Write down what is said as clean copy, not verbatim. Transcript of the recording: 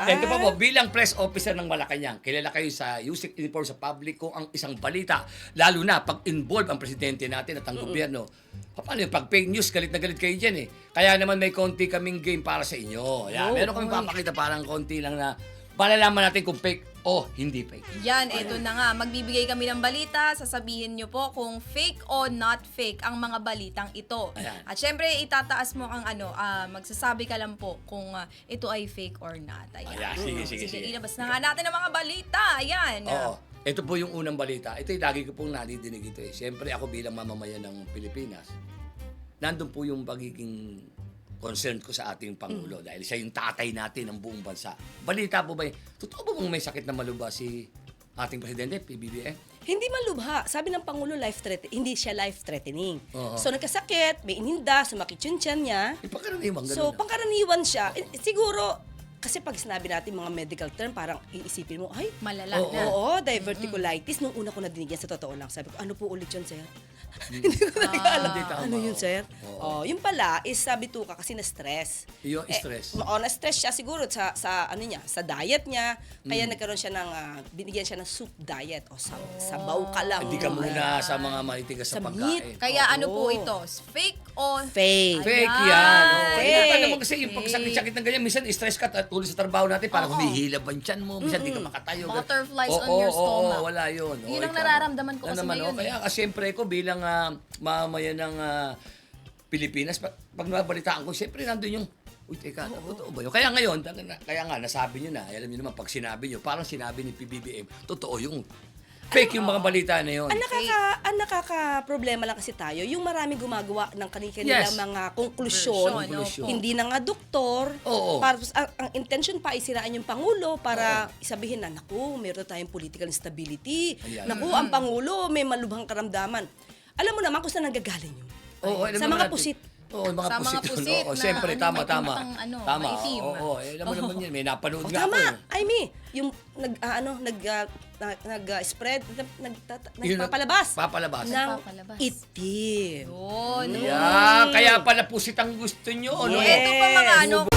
Ito pa po, bilang press officer ng Malacanang, kilala kayo sa using uniform sa public kung ang isang balita, lalo na pag involve ang presidente natin at ang gobyerno. Paano yung pag fake news, galit na galit kayo dyan eh. Kaya naman may konti kaming game para sa inyo. Yan, meron kami papakita parang konti lang na malalaman natin kung fake o hindi fake. Yan, eto na nga. Magbibigay kami ng balita. Sasabihin nyo po kung fake o not fake ang mga balitang ito. Ayan. At syempre, itataas mo ang magsasabi ka lang po kung ito ay fake or not. Ayan. Ayan, sige. Ilabas na nga natin ang mga balita. Ayan. Oo. Ito po yung unang balita. Ito yung lagi ko pong nadidinig ito eh. Siyempre ako bilang mamamayan ng Pilipinas, nandun po yung pagiging concern ko sa ating Pangulo dahil siya yung tatay natin ng buong bansa. Balita po ba yun? Totoo ba bang may sakit na maluba si ating Presidente, PBBM? Hindi man lubha. Sabi ng Pangulo, hindi siya life-threatening. Oo. So, nagkasakit, may ininda, sumakit yung tiyan niya. Pagkaraniwan, ganun So, na. pangkaraniwan siya. Siguro, kasi pag sinabi natin mga medical term, parang iisipin mo, ay, Malala Oo. na. oo, diverticulitis. Nung una ko nadinig yan, sa totoo lang, sabi ko, ano po ulit yun, sir? Hindi ko talaga alam. Hindi, tama, Ano yun, oo. sir? Oo. Oh, yung pala, is sabi ka kasi na-stress. Yung stress. Na-stress siya siguro sa ano niya, sa diet niya. Kaya nagkaroon siya ng, binigyan siya ng soup diet. O sabaw ka lang. Hindi ka muna sa mga malitigas Sa sa meat. pagkain. Kaya ano po Oo. ito? Fake o Fake. Fake Ayan. yan. Oh. Fake. Iba naman kasi yung pagsakit-sakit ng ganyan, minsan stress ka tuloy sa trabaho natin, parang Oo. humihilab ang tiyan mo, minsan di ka makatayo. Butterflies on Oo, your stomach. Oo, wala yun. Yun ang ikaw. nararamdaman ko Ano kasi naman, ngayon Kaya siyempre ko bilang mamamayan ng Pilipinas, pag nabalitaan ko, siyempre nandun yung, uy, teka, totoo ba yun? Kaya ngayon, kaya nga, nasabi nyo na, alam nyo naman, pag sinabi nyo, parang sinabi ni PBBM, totoo yung fake yung mga balita na yun. Ang nakaka-problema lang kasi tayo, yung maraming gumagawa ng kanilang Yes. mga konklusyon, Konklusyon. hindi na nga doktor, Oo. para, ang intention pa ay siraan yung Pangulo para isabihin na, naku, meron tayong political instability, Ayan. naku, ang Pangulo may malubhang karamdaman. Alam mo naman kung saan nanggagaling yun. Oo, alam Sa naman mga natin. pusit. Oo, mga Sa mga pusit. pusit Oo, na siyempre, may tama. timatang, Tama, maitim. oo. Alam mo naman yan, may napanood nga ako. Tama, eh. I mean, yung nag-spread, nagpapalabas Papalabas. ng Nagpapalabas. itim. Yun. Yan, kaya pala pusit ang gusto nyo. no? Yes. Ito pa mga